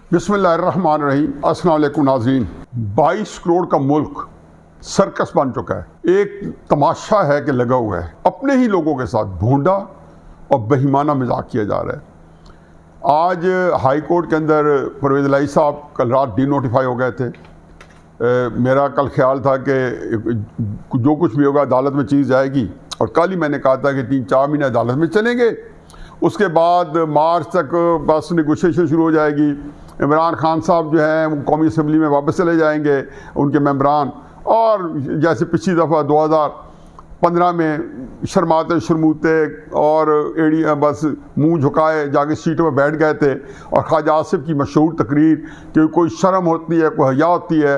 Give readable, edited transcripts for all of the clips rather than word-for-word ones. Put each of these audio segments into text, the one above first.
बिस्मिल्लाहिर्रहमानिर्रहीम। अस्सलाम वालेकुम नाज़रीन। 22 करोड़ का मुल्क सर्कस बन चुका है। एक तमाशा है कि लगा हुआ है, अपने ही लोगों के साथ भोंडा और बेईमाना मजाक किया जा रहा है। आज हाई कोर्ट के अंदर परवेज़ इलाही साहब कल रात डी नोटिफाई हो गए थे। मेरा कल ख्याल था कि जो कुछ भी होगा अदालत में चीज़ जाएगी, और कल ही मैंने कहा था कि 3-4 महीने अदालत में चलेंगे, उसके बाद मार्च तक बस नेगोशिएशन शुरू हो जाएगी। इमरान खान साहब जो हैं वो कौमी असम्बली में वापस चले जाएंगे, उनके मेंबरान, और जैसे पिछली दफ़ा 2015 में शर्माते शर्मूते और एड़ी बस मुंह झुकाए जाके सीटों में बैठ गए थे, और ख्वाजा आसिफ की मशहूर तकरीर कि कोई शर्म होती है, कोई हया होती है,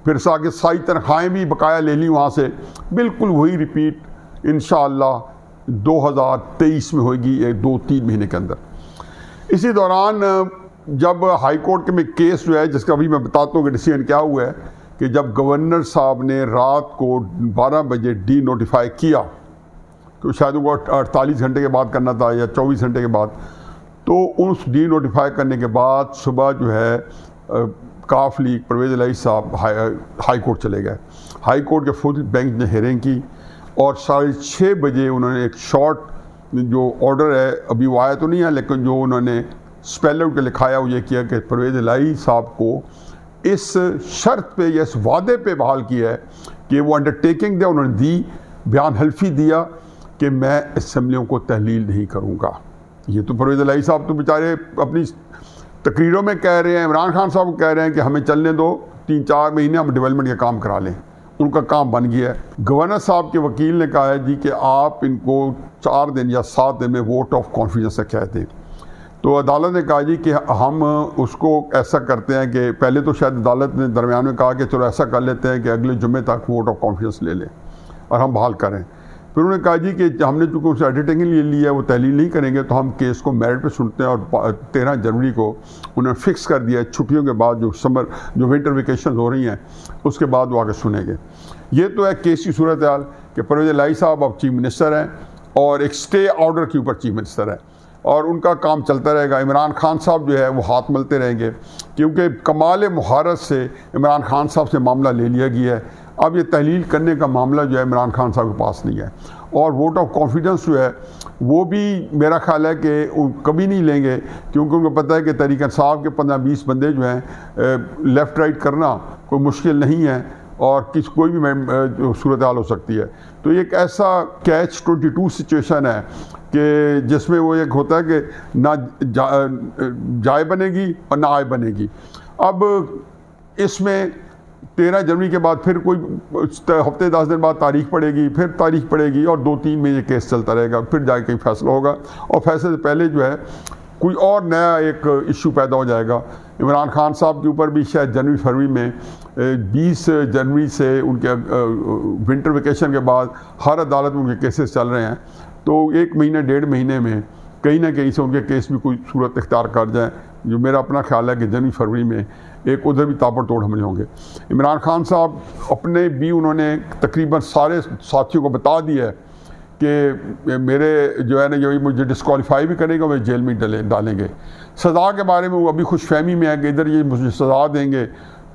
फिर से आगे सारी तनख्वाहें भी बकाया ले ली वहाँ से, बिल्कुल वही रिपीट इंशाअल्लाह 2023 में होगी, 2-3 महीने के अंदर। इसी दौरान जब हाई कोर्ट के में केस जो है, जिसका अभी मैं बताता हूँ कि डिसीजन क्या हुआ है, कि जब गवर्नर साहब ने रात को 12 बजे डी नोटिफाई किया, तो शायद वो 48 घंटे के बाद करना था या 24 घंटे के बाद, तो उस डी नोटिफाई करने के बाद सुबह जो है काफ लीग परवेज़ इलाही साहब हाई कोर्ट चले गए। हाई कोर्ट के फुल बेंच ने हेयरिंग की, और 6:30 बजे उन्होंने एक शॉर्ट जो ऑर्डर है, अभी वो आया तो नहीं है, लेकिन जो उन्होंने स्पेल आउट के लिखाया वो ये किया कि परवेज़ इलाही साहब को इस शर्त पे या इस वादे पे बहाल किया है कि वो अंडरटेकिंग दिया, उन्होंने दी, बयान हल्फी दिया कि मैं असम्बलियों को तहलील नहीं करूँगा। ये तो परवेज़ इलाही साहब तो बेचारे अपनी तकरीरों में कह रहे हैं, इमरान खान साहब कह रहे हैं कि हमें चलने दो, 3-4 महीने हम डेवलपमेंट का काम करा लें। उनका काम बन गया है। गवर्नर साहब के वकील ने कहा है जी कि आप इनको 4 दिन या 7 दिन में वोट ऑफ कॉन्फिडेंस से कह दें। तो अदालत ने कहा जी कि हम उसको ऐसा करते हैं कि पहले तो शायद अदालत ने दरमियान में कहा कि चलो ऐसा कर लेते हैं कि अगले जुम्मे तक वोट ऑफ कॉन्फिडेंस ले लें और हम बहाल करें। फिर उन्होंने कहा जी कि हमने चूँकि उनसे अंडरटेकिंग ले लिया है, वो तहलील नहीं करेंगे, तो हम केस को मेरिट पे सुनते हैं। और 13 जनवरी को उन्होंने फिक्स कर दिया है, छुट्टियों के बाद जो विंटर वेकेशन हो रही हैं उसके बाद वो आगे सुनेंगे। ये तो है केस की सूरत हाल कि परवेज़ इलाही साहब अब चीफ मिनिस्टर हैं और एक स्टे ऑर्डर के ऊपर चीफ मिनिस्टर है, और उनका काम चलता रहेगा। इमरान खान साहब जो है वो हाथ मलते रहेंगे, क्योंकि कमाल मुहारत से इमरान खान साहब से मामला ले लिया गया है। अब ये तहलील करने का मामला जो है इमरान खान साहब के पास नहीं है, और वोट ऑफ कॉन्फिडेंस जो है वो भी मेरा ख्याल है कि कभी नहीं लेंगे, क्योंकि उनको पता है कि तहरीक इंसाफ के 15-20 बंदे जो हैं लेफ़्ट राइट करना कोई मुश्किल नहीं है, और कोई भी सूरत हाल हो सकती है। तो एक ऐसा कैच 22 सिचुएशन है कि जिसमें वो एक होता है कि ना जाए बनेगी और ना आए बनेगी। अब इसमें 13 जनवरी के बाद फिर कोई हफ्ते 10 दिन बाद तारीख पड़ेगी, फिर तारीख पड़ेगी, और 2-3 महीने केस चलता रहेगा, फिर जाके कहीं फैसला होगा, और फैसले से पहले जो है कोई और नया एक इशू पैदा हो जाएगा। इमरान खान साहब के ऊपर भी शायद जनवरी-फरवरी में 20 जनवरी से उनके विंटर वेकेशन के बाद हर अदालत में उनके केसेस चल रहे हैं, तो 1 महीने 1.5 महीने में कहीं ना कहीं से उनके केस भी कोई सूरत इख्तियार कर जाए, जो मेरा अपना ख्याल है कि जनवरी-फरवरी में एक उधर भी ताबड़तोड़ हमले होंगे। इमरान खान साहब अपने भी उन्होंने तकरीबन सारे साथियों को बता दिया है कि मेरे जो है ना ये मुझे डिस्क्वालीफाई भी करेंगे, मुझे जेल में डालेंगे। सज़ा के बारे में वो अभी खुशफहमी में है कि इधर ये मुझे सज़ा देंगे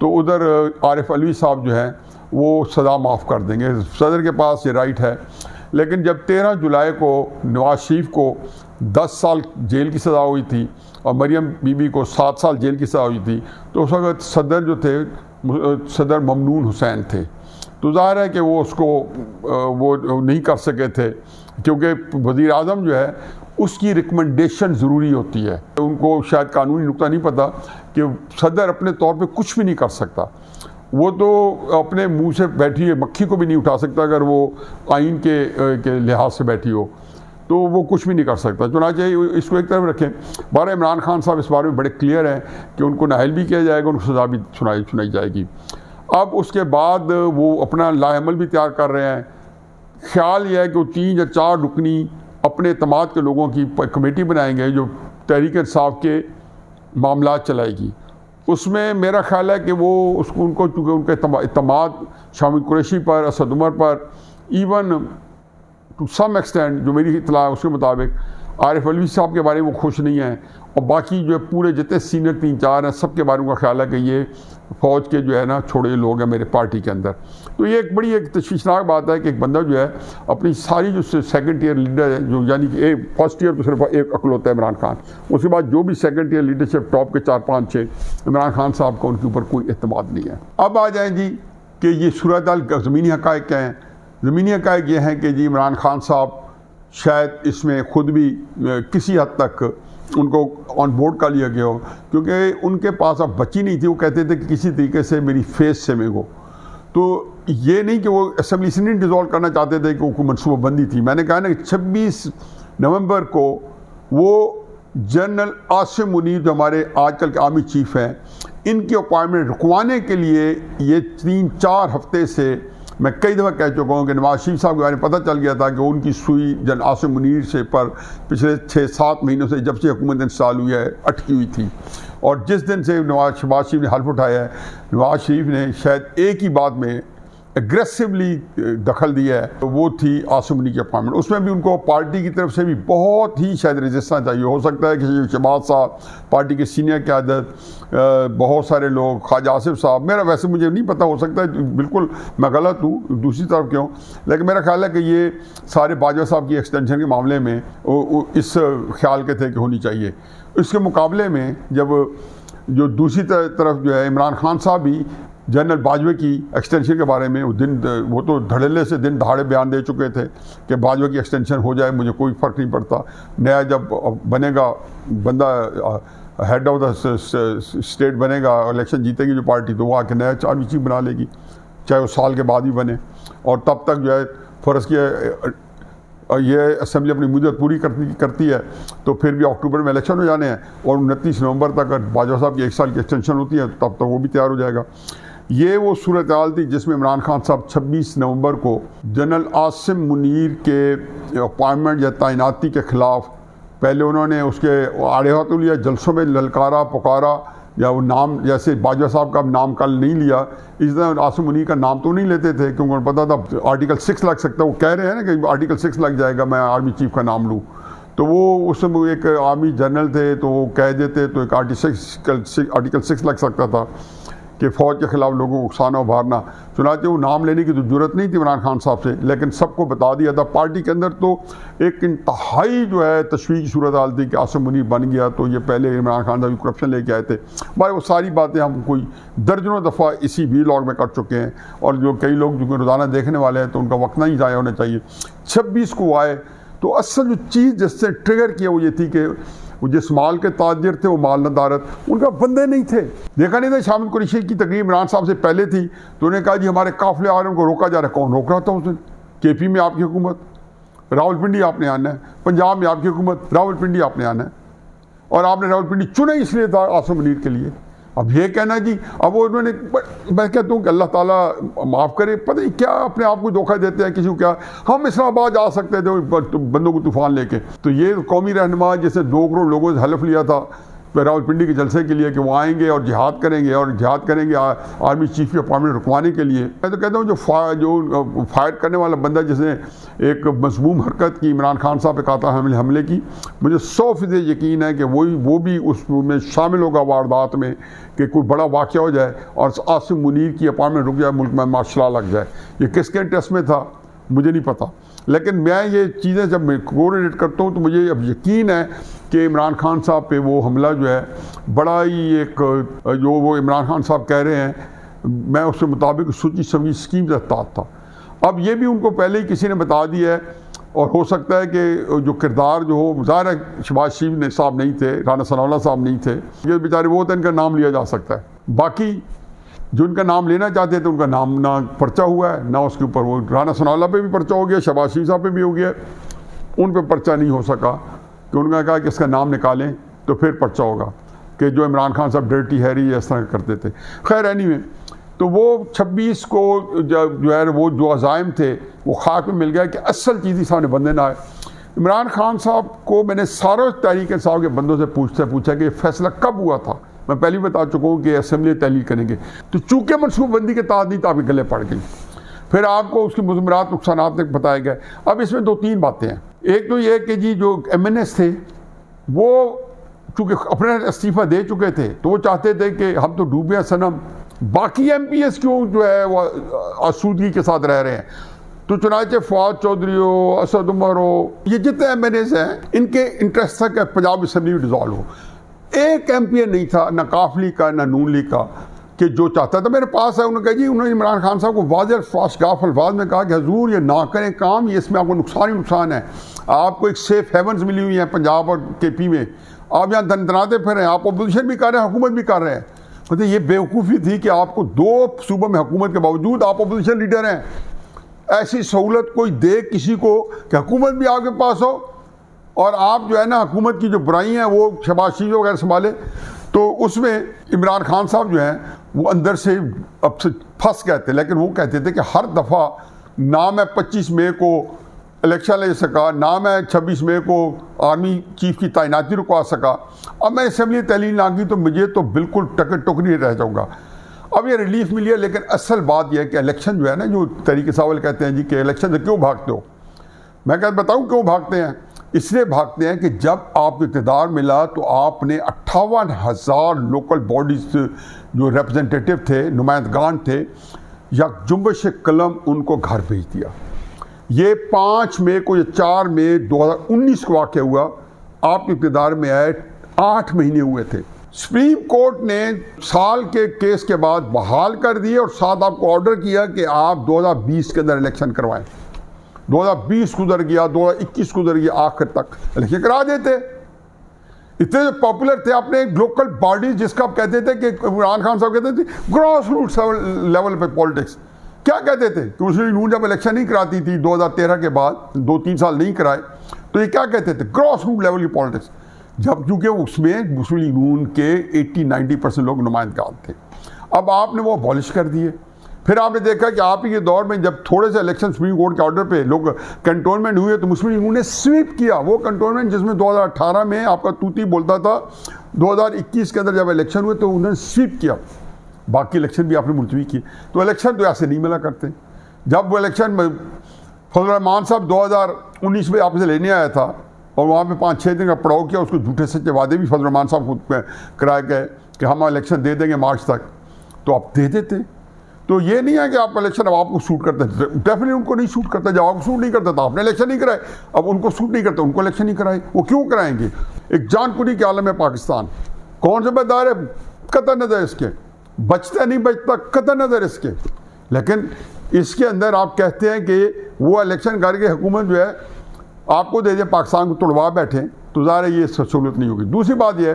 तो उधर आरिफ अलवी साहब जो हैं वो सज़ा माफ़ कर देंगे। सदर के पास ये राइट है। लेकिन जब 13 जुलाई को नवाज शरीफ को 10 साल जेल की सज़ा हुई थी और मरियम बीबी को 7 साल जेल की सज़ा हुई थी, तो उस वक्त सदर जो थे सदर ममनून हुसैन थे। तो ज़ाहिर है कि वो उसको वो नहीं कर सके थे, क्योंकि वज़ीर आज़म जो है उसकी रिकमेंडेशन ज़रूरी होती है। उनको शायद कानूनी नुक्ता नहीं पता कि सदर अपने तौर पे कुछ भी नहीं कर सकता। वो तो अपने मुंह से बैठी है मक्खी को भी नहीं उठा सकता, अगर वो आइन के लिहाज से बैठी हो तो वो कुछ भी नहीं कर सकता। चुनांचे इसको एक तरफ रखें। बारह इमरान खान साहब इस बारे में बड़े क्लियर हैं कि उनको नाअहल भी किया जाएगा, उनको सज़ा भी सुनाई जाएगी। अब उसके बाद वो अपना लाएमल भी तैयार कर रहे हैं। ख्याल यह है कि वो 3 या 4 रुकनी अपने एतमाद के लोगों की कमेटी बनाएंगे जो तहरीक इंसाफ के मामला चलाएगी। उसमें मेरा ख्याल है कि वो उनको चूँकि उनका एतमाद शामिल कुरैशी पर, असद उमर पर, इवन टू सम एक्सटेंट जो मेरी इतला है उसके मुताबिक आरिफ अलवी साहब के बारे में वो खुश नहीं हैं, और बाकी जो है पूरे जितने सीनियर 3-4 हैं सबके बारे में ख्याल है कि ये फ़ौज के जो है ना छोड़े लोग हैं मेरे पार्टी के अंदर। तो ये एक बड़ी एक तशवीशनाक बात है कि एक बंदा जो है अपनी सारी जो सेकंड टियर लीडर है, जो यानी कि एक फर्स्ट ईयर तो सिर्फ एक अकल होता है इमरान खान, उसके बाद जो भी सेकंड टियर लीडरशिप टॉप के 4-5-6 इमरान खान साहब का उनके ऊपर कोई एतमाद नहीं है। अब आ जाए जी कि ये सूरत हाल ज़मीनी हक़ाइक़ क्या हैं। ज़मीनी हक़ाइक़ ये हैं कि जी इमरान खान साहब शायद इसमें ख़ुद भी किसी हद तक उनको ऑन बोर्ड कर लिया गया हो, क्योंकि उनके पास अब बची नहीं थी। वो कहते थे कि किसी तरीके से मेरी फेस से मेरे को, तो ये नहीं कि वो असेंबली से नहीं डिज़ोल्व करना चाहते थे कि वो मनसूबाबंदी थी। मैंने कहा ना कि 26 नवंबर को वो जनरल आसिम मुनीर जो हमारे आजकल के आर्मी चीफ हैं, इनकी अपॉइंटमेंट रुकवाने के लिए ये 3-4 हफ्ते से मैं कई दफ़ा कह चुका हूँ कि नवाज शरीफ साहब के बारे में पता चल गया था कि उनकी सुई जनरल आसिम मुनीर से पर पिछले 6-7 महीनों से जब से हुकूमत इंस्टॉल हुई है अटकी हुई थी। और जिस दिन से शहबाज शरीफ ने हल्फ उठाया है, नवाज शरीफ ने शायद एक ही बात में एग्रेसिवली दखल दिया है, तो वो थी आसिम मुनीर की अपॉइंटमेंट। उसमें भी उनको पार्टी की तरफ से भी बहुत ही शायद रेजिस्टेंस चाहिए। हो सकता है कि शहबाज साहब, पार्टी के सीनियर क़यादत, बहुत सारे लोग, ख्वाजा आसिफ साहब, मेरा वैसे मुझे नहीं पता, हो सकता है बिल्कुल मैं गलत हूँ दूसरी तरफ क्यों, लेकिन मेरा ख्याल है कि ये सारे बाजवा साहब की एक्सटेंशन के मामले में इस ख्याल के थे कि होनी चाहिए। इसके मुकाबले में जब जो दूसरी तरफ जो है इमरान खान साहब भी जनरल बाजवा की एक्सटेंशन के बारे में वो तो धड़ल्ले से दिन दहाड़े बयान दे चुके थे कि बाजवा की एक्सटेंशन हो जाए, मुझे कोई फ़र्क नहीं पड़ता। नया जब बनेगा बंदा हेड ऑफ द स्टेट बनेगा, इलेक्शन जीतेगी जो पार्टी, तो वो आके नया आर्मी चीफ बना लेगी, चाहे वो साल के बाद ही बने। और तब तक जो है फ़र्ज़ किया ये असेंबली अपनी मुद्दत पूरी करती है, तो फिर भी अक्टूबर में इलेक्शन हो जाने हैं और 29 नवंबर तक अगर बाजवा साहब की 1 साल की एक्सटेंशन होती है तब तक वो भी तैयार हो जाएगा। ये वो सूरत हाल थी जिसमें इमरान खान साहब 26 नवंबर को जनरल आसिम मुनीर के अपॉइंटमेंट या तैनाती के ख़िलाफ़ पहले उन्होंने उसके आड़े हाथों लिया, जलसों में ललकारा पुकारा, या वो नाम जैसे बाजवा साहब का नाम कल नहीं लिया, इस तरह आसिम मुनीर का नाम तो नहीं लेते थे क्योंकि उन्हें पता था आर्टिकल 6 लग सकता है। वो कह रहे हैं ना कि आर्टिकल 6 लग जाएगा, मैं आर्मी चीफ का नाम लूँ, तो वो उस समय एक आर्मी जनरल थे तो वो कह देते तो एक आर्टिकल 6 लग सकता था कि फ़ौज के ख़िलाफ़ लोगों को उकसाना उभारना। चुनांचे वो नाम लेने की तो जरूरत नहीं थी इमरान खान साहब से, लेकिन सबको बता दिया था। पार्टी के अंदर तो एक इंतहाई जो है तशवीश की सूरत हाल थी कि आसिम मुनीर बन गया तो ये पहले इमरान खान साहब करप्शन लेके आए थे। भाई वो सारी बातें हम कोई दर्जनों दफ़ा इसी वीलॉग में कर चुके हैं, और जो कई लोग जो रोज़ाना देखने वाले हैं तो उनका वक्त नहीं ज़ाया होना चाहिए। 26 को आए तो असल जो चीज़ जिससे ट्रिगर किया वो ये थी कि वो जिस माल के ताजिर थे वो माल नदारत उनका बंदे नहीं थे। देखा नहीं था शामिद कुरैशी की तकरीब इमरान साहब से पहले थी तो उन्होंने कहा जी हमारे काफिले आ रहे हैं, उनको रोका जा रहा है। कौन रोक रहा था उस दिन? KP में आपकी हुकूमत, रावलपिंडी आपने आना है, पंजाब में आपकी हुकूमत, रावलपिंडी आपने आना है, और आपने रावलपिंडी चुना इसलिए था आसिम मुनीर के लिए। अब ये कहना जी, अब वो उन्होंने, मैं कहता हूँ कि अल्लाह ताला माफ़ करे, पता नहीं क्या अपने आप को धोखा देते हैं किसी को, क्या हम इस्लामाबाद जा सकते थे बंदों को तूफान लेके, तो ये कौमी रहनुमा जैसे 2 करोड़ लोगों से हलफ लिया था रावलपिंडी के जलसे के लिए कि वो आएंगे और जिहाद करेंगे, और जिहाद करेंगे आर्मी चीफ की अपॉइंटमेंट रुकवाने के लिए। मैं तो कहता हूँ जो फायर करने वाला बंदा जिसने एक मज़मूम हरकत की इमरान खान साहब पे काता हमले की, मुझे 100% यकीन है कि वो भी उसमें शामिल होगा वारदात में कि कोई बड़ा वाक़या हो जाए और आसिम मुनीर की अपॉइंटमेंट रुक जाए, मुल्क में मार्शल लॉ लग जाए। ये किसके इंटरेस्ट में था मुझे नहीं पता, लेकिन मैं ये चीज़ें जब मैं कोऑर्डिनेट करता हूँ तो मुझे अब यकीन है कि इमरान खान साहब पे वो हमला जो है बड़ा ही एक, जो वो इमरान खान साहब कह रहे हैं, मैं उसके मुताबिक सोची समझी स्कीम के तहत था। अब ये भी उनको पहले ही किसी ने बता दिया है, और हो सकता है कि जो किरदार जो हो, ज़ाहिर है शहबाज शरीफ ने साहब नहीं थे, राना सनाउल्लाह साहब नहीं थे, ये बेचारे वो थे इनका नाम लिया जा सकता है। बाकी जो इनका नाम लेना चाहते थे उनका नाम ना पर्चा हुआ है, ना उसके ऊपर वो राना सनाउल्लाह पे भी पर्चा हो गया, शहबाज शरीफ साहब पे भी हो गया, उन पे पर्चा नहीं हो सका कि उन्होंने कहा कि इसका नाम निकालें तो फिर पर्चा होगा कि जो इमरान खान साहब डर्टी हैरी इस तरह करते थे। खैर एनीवे, तो वो 26 को जो है वो जो अज़ाइम थे वो खाक में मिल गया कि असल चीज़ ही सामने बंदे ना आए। इमरान खान साहब को मैंने सारे तहरीक इंसाफ के बंदों से पूछा कि फैसला कब हुआ था। मैं पहले भी बता चुका हूँ कि असेंबली तहलील करेंगे, तो चूँकि मनसूबबंदी के तहत नहीं तो आपके गले पड़ गई, फिर आपको उसकी मुज़म्मरात नुकसानात तक बताए गए। अब इसमें 2-3 बातें हैं। एक तो ये कि जी जो MNS थे वो चूँकि अपने इस्तीफ़ा दे चुके थे तो वो चाहते थे कि हम तो डूबे हैं सनम, बाकी MPs क्यों जो है वो आसूदगी के साथ रह रहे हैं। तो चुनाचे फवाद चौधरी हो, असद उमर हो, ये जितने MNAs हैं इनके इंटरेस्ट था कि पंजाब असम्बली डिज़ोल्व हो। एक MPA नहीं था, ना काफ लीग का ना नून लीग का, कि जो चाहता था। मेरे पास है, उन्होंने कहा जी, उन्होंने इमरान खान साहब को वाज़ेह फाशगाफ अल्फाज में कहा कि हजूर ये ना करें काम, ये इसमें आपको नुकसान ही नुकसान है। आपको एक सेफ हेवन्स मिली हुई है पंजाब और KP में, आप यहाँ दनाते फिर हैं, आप अपोजिशन भी कर रहे हैं, हुकूमत भी कर रहे हैं। मतलब ये बेवकूफ़ी थी कि आपको 2 सूबों में हुकूमत के बावजूद आप अपोजिशन लीडर हैं। ऐसी सहूलत कोई दे किसी को कि हुकूमत भी आपके पास हो और आप जो है ना हुकूमत की जो बुराई हैं वो शहबाज शरीफ वगैरह संभाले। तो उसमें इमरान खान साहब जो हैं वो अंदर से अब से फंस गए थे। लेकिन वो कहते थे कि हर दफ़ा ना मैं 25 मई को इलेक्शन ले सका, ना मैं 26 मई को आर्मी चीफ की तैनाती रुकवा सका, अब मैं असम्बली तहलील ना की तो मुझे तो बिल्कुल टुकड़ी रह जाऊँगा। अब ये रिलीफ मिली है। लेकिन असल बात यह है कि इलेक्शन जो है ना, जो तरीके सावल कहते हैं जी कि इलेक्शन से क्यों भागते हो, मैं क्या बताऊँ क्यों भागते हैं। इसलिए भागते हैं कि जब आपको इक़्तिदार मिला तो आपने 58,000 लोकल बॉडीज़ जो रिप्रेजेंटेटिव थे, नुमाइंदगान थे, या जुम्बश कलम उनको घर भेज दिया। ये 5 मई को, ये 4 मई 2019 को वाक़या हुआ। आपके इक़्तिदार में आए 8 महीने हुए थे। सुप्रीम कोर्ट ने साल के केस के बाद बहाल कर दिए और साथ आपको ऑर्डर किया कि आप 2020 के अंदर इलेक्शन करवाएं। 2020 गुजर गया, 2021 गुजर गया, आखिर तक इलेक्शन करा देते। इतने जो पॉपुलर थे अपने लोकल बॉडीज, जिसका आप कहते थे कि इमरान खान साहब कहते थे ग्रॉस रूट्स लेवल पे पॉलिटिक्स, क्या कहते थे कि मुस्लिम लीग नून जब इलेक्शन नहीं कराती थी 2013 के बाद 2-3 साल नहीं कराए, तो ये क्या कहते थे, ग्रॉस रूट लेवल की पॉलिटिक्स। जब चूँकि उसमें मुस्लिम लीग नून के 80-90% लोग नुमाइंदगान थे। अब आपने वो अबॉलिश कर दिए। फिर आपने देखा कि आप ही के दौर में जब थोड़े से इलेक्शन सुप्रीम कोर्ट के ऑर्डर पे लोग कंटोनमेंट हुए तो मुस्लिम लीग ने स्वीप किया वो कंटोनमेंट, जिसमें 2018 में आपका तूती बोलता था, 2021 के अंदर जब इलेक्शन हुए तो उन्होंने स्वीप किया। बाकी इलेक्शन भी आपने मुलतवी किए। तो इलेक्शन तो ऐसे नहीं मिला करते। जब वो इलेक्शन फजल रहमान साहब 2019 में आपसे लेने आया था और वहाँ पे 5-6 दिन का पड़ाव किया, उसको झूठे सच्चे वादे भी फजल रहमान साहब खुद कराए गए कि हम इलेक्शन दे देंगे मार्च तक, तो आप दे देते। तो ये नहीं है कि आप इलेक्शन अब आपको सूट करते हैं, डेफिनेटली उनको नहीं सूट करता। जब आपको सूट नहीं करता था आपने इलेक्शन नहीं कराए, अब उनको सूट नहीं करता उनको इलेक्शन नहीं कराए। वो क्यों कराएंगे? एक जानकुनी के आलम है पाकिस्तान, कौन जिम्मेदार है? कतई नज़र इसके, बचता नहीं बचता कतई नज़र इसके। लेकिन इसके अंदर आप कहते हैं कि वो इलेक्शन करके हुकूमत जो है आपको दे दे, पाकिस्तान को तोड़वा बैठे, तो ज़ाहिर है ये सहूलत नहीं होगी। दूसरी बात यह है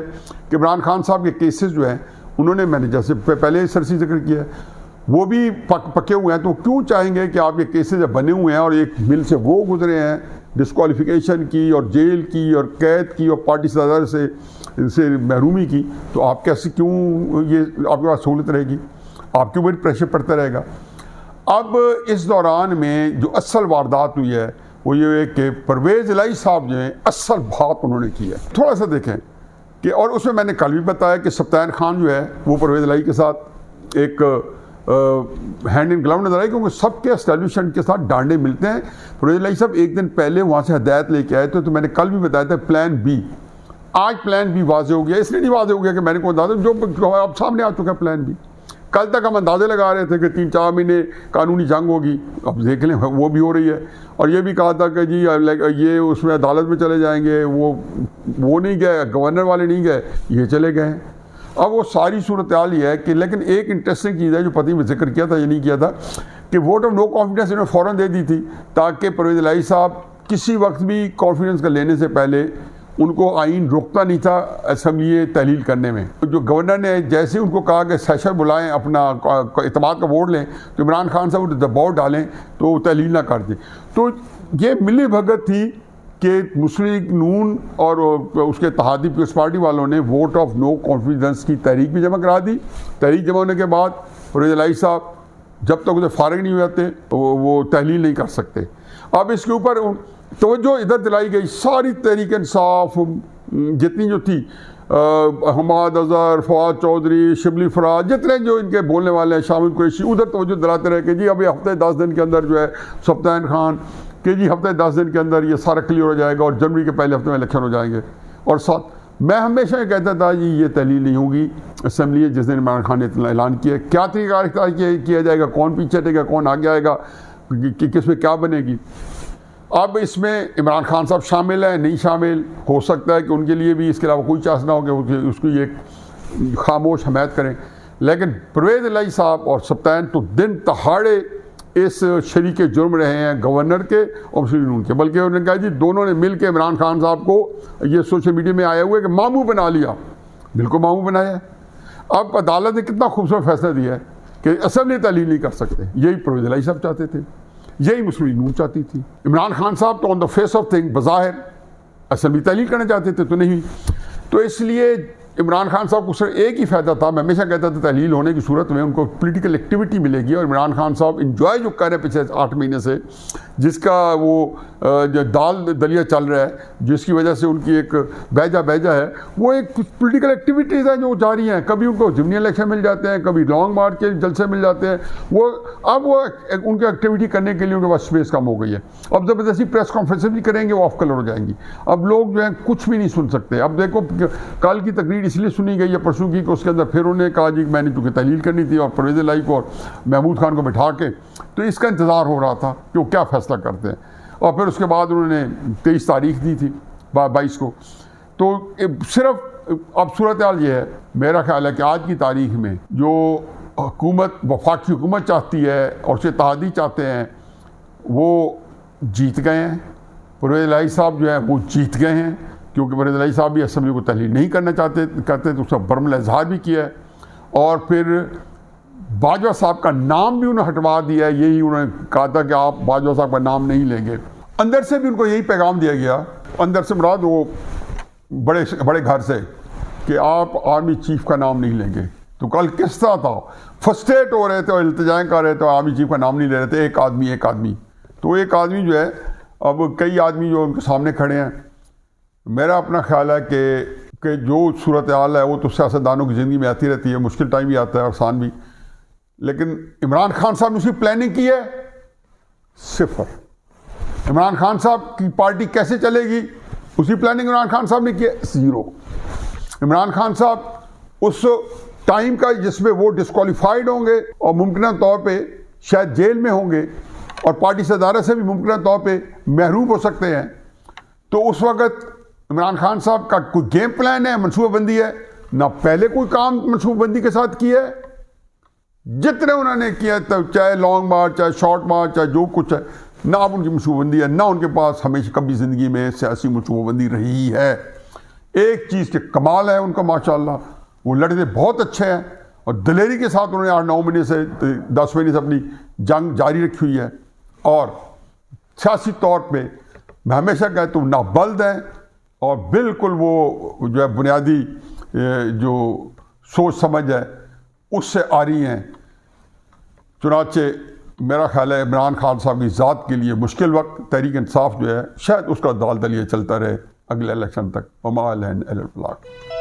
कि इमरान खान साहब के केसेस जो हैं उन्होंने, मैंने जैसे पहले सरसी जिक्र किया है, वो भी पके हुए हैं। तो क्यों चाहेंगे कि आपके केसेस जब बने हुए हैं और एक मिल से वो गुजरे हैं डिस्क्वालिफिकेशन की और जेल की और कैद की और पार्टी सदर से महरूमी की, तो आप कैसे क्यों ये आपके पास सहूलत रहेगी? आपके ऊपर प्रेशर पड़ता रहेगा। अब इस दौरान में जो असल वारदात हुई है वो ये है कि परवेज़ इलाही साहब जो हैं असल बात उन्होंने की है। थोड़ा सा देखें कि, और उसमें मैंने कल भी बताया कि सप्तान खान जो है वो परवेज़ इलाही के साथ एक हैंड इन ग्लव नजर आए, क्योंकि सबके एस्टेब्लिशमेंट के साथ डांडे मिलते हैं। परवेज़ इलाही साहब एक दिन पहले वहाँ से हदायत लेके आए थे, तो मैंने कल भी बताया था प्लान बी। आज प्लान बी वाजे हो गया, इसलिए नहीं वाजे हो गया कि मैंने को बता जो अब सामने आ चुका है प्लान बी। कल तक हम अंदाजे लगा रहे थे कि 3-4 महीने कानूनी जंग होगी, अब देख लें वो भी हो रही है। और ये भी कहा था कि जी ये उसमें अदालत में चले जाएंगे, वो नहीं गए, गवर्नर वाले नहीं गए, ये चले गए। अब वो सारी सूरत हाल ये है कि, लेकिन एक इंटरेस्टिंग चीज़ है जो पति में जिक्र किया था, ये नहीं किया था, कि वोट ऑफ नो कॉन्फिडेंस इन्होंने फ़ौरन दे दी थी, ताकि परवेज़ इलाही साहब किसी वक्त भी कॉन्फिडेंस का लेने से पहले उनको आइन रोकता नहीं था असम्बली तहलील करने में। जो गवर्नर ने जैसे उनको कहा कि सेशन बुलाएं, अपना इत्तेमाद का वोट लें, तो इमरान खान साहब दबाव डालें तो वो तहलील ना कर दें। तो ये मिली भगत थी कि मुस्लिम लीग नून और उसके इत्तेहादी पीपल्स पार्टी वालों ने वोट ऑफ नो कॉन्फिडेंस की तहरीक भी जमा करा दी। तहरीक जमा होने के बाद परवेज़ इलाही साहब जब तक उसे फारिग नहीं हो जाते वो तहलील नहीं कर सकते। अब इसके ऊपर तवज्जो इधर दिलाई गई, सारी तहरीक इंसाफ जितनी जो थी, हमाद अजहर, फवाद चौधरी, शिबली फराज, जितने जो इनके बोलने वाले हैं, शामिल कुरैशी, उधर तवज्जो दिलाते रहे कि जी अभी हफ्ते 10 दिन के अंदर जो है सप्तान खान कि जी हफ्ते 10 दिन के अंदर ये सारा क्लियर हो जाएगा और जनवरी के पहले हफ्ते में इलेक्शन हो जाएंगे। और साथ मैं हमेशा ये कहता था जी ये तहलील नहीं होगी असम्बली है जिस दिन इमरान खान ने ऐलान किया, क्या तरीका इख्तियार किया जाएगा, कौन पीछे हटेगा, कौन आगे आएगा, किस में क्या बनेगी। अब इसमें इमरान खान साहब शामिल हैं नहीं शामिल, हो सकता है कि उनके लिए भी इसके अलावा कोई चांस ना हो कि उसकी एक खामोश हमायत करें, लेकिन परवेज़ इलाही साहब और सप्तान तो दिन दहाड़े इस शरीक जुर्म रहे हैं गवर्नर के और मुस्लिम लीग के, बल्कि उन्होंने कहा जी दोनों ने मिल के इमरान खान साहब को ये सोशल मीडिया में आया हुआ है कि मामू बना लिया, बिल्कुल मामू बनाया। अब अदालत ने कितना खूबसूरत फैसला दिया है कि असम्बली तहलील नहीं कर सकते, यही परवेज़ इलाही साहब चाहते थे, यही मुस्लिम लीग चाहती थी। इमरान खान साहब तो on the face of thing बज़ाहिर असम्बली तहलील करना चाहते थे, तो नहीं। तो इसलिए इमरान खान साहब को सिर्फ एक ही फ़ायदा था, मैं हमेशा कहता था तहलील होने की सूरत में उनको पॉलिटिकल एक्टिविटी मिलेगी, और इमरान खान साहब इंजॉय जो कर रहे हैं पिछले 8 महीने से, जिसका वो जो दाल दलिया चल रहा है, जिसकी वजह से उनकी एक बैजा है, वो एक पॉलिटिकल एक्टिविटीज़ हैं जो जारी हैं। कभी उनको ज़िमनी इलेक्शन मिल जाते हैं, कभी लॉन्ग मार्च के जलसे मिल जाते हैं, अब वो उनकी एक्टिविटी करने के लिए उनके पास स्पेस कम हो गई है। अब ज़बरदस्ती प्रेस कॉन्फ्रेंस भी करेंगे, वो ऑफ कलर हो जाएंगी। अब लोग जो हैं कुछ भी नहीं सुन सकते। अब देखो कल की तकरीर इसलिए सुनी गई है परसों की कि उसके अंदर फिर उन्होंने कहा जी मैंने चूँकि तहलील करनी थी और परवेज़ इलाही को और महमूद खान को बिठा के, तो इसका इंतज़ार हो रहा था कि वो क्या फ़ैसला करते हैं। और फिर उसके बाद उन्होंने 23 तारीख दी थी 22 को। तो सिर्फ अब सूरत हाल ये है, मेरा ख्याल है कि आज की तारीख में जो हुकूमत वफाकी हुकूमत चाहती है और उसे इत्तेहादी चाहते हैं वो जीत गए हैं। परवेज़ इलाही साहब जो है वो जीत गए हैं, क्योंकि परवेज़ इलाही साहब भी असम्बली को तहलील नहीं करना करते तो उसका बर्मल इजहार भी किया है, और फिर बाजवा साहब का नाम भी उन्होंने हटवा दिया है। यही उन्होंने कहा था कि आप बाजवा साहब का नाम नहीं लेंगे। अंदर से भी उनको यही पैगाम दिया गया, अंदर से मुराद वो बड़े घर से, कि आप आर्मी चीफ का नाम नहीं लेंगे। तो कल किस तरह था, फर्स्टेट हो रहे थे और इल्तिजाएं कर रहे थे, आर्मी चीफ का नाम नहीं ले रहे थे, एक आदमी। तो एक आदमी जो है, अब कई आदमी जो उनके सामने खड़े हैं, मेरा अपना ख्याल है कि जो सूरत हाल है वो तो सियासतदानों की ज़िंदगी में आती रहती है, मुश्किल टाइम भी आता है आसान भी, लेकिन इमरान खान साहब ने उसकी प्लानिंग की है सिफर। इमरान खान साहब की पार्टी कैसे चलेगी उसकी प्लानिंग इमरान खान साहब ने की है 0। इमरान खान साहब उस टाइम का जिसमें वो डिस्क्वालीफाइड होंगे और मुमकिन तौर पे शायद जेल में होंगे और पार्टी सदारत से भी मुमकिन तौर पे महरूम हो सकते हैं, तो उस वक़्त इमरान खान साहब का कोई गेम प्लान है, मनसूबाबंदी है, ना पहले कोई काम मनसूबाबंदी के साथ किया है। जितने उन्होंने किया, तब चाहे लॉन्ग मार्च, चाहे शॉर्ट मार्च, चाहे जो कुछ है, ना अब उनकी मनसूबाबंदी है, ना उनके पास हमेशा कभी ज़िंदगी में सियासी मनसूबाबंदी रही है। एक चीज़ के कमाल है उनका माशाल्लाह, वो लड़ते बहुत अच्छे हैं और दिलेरी के साथ उन्होंने 8-9 महीने से 10 महीने से अपनी जंग जारी रखी हुई है। और सियासी तौर पर मैं हमेशा कहता हूँ नाबल्द हैं और बिल्कुल वो जो है बुनियादी जो सोच समझ है उससे आ रही हैं। चुनाचे मेरा ख्याल है इमरान खान साहब की ज़ात के लिए मुश्किल वक्त तहरीक इंसाफ जो है शायद उसका दाल दलिया चलता रहे अगले इलेक्शन तक। वमा अलैना इल्लल बलाग।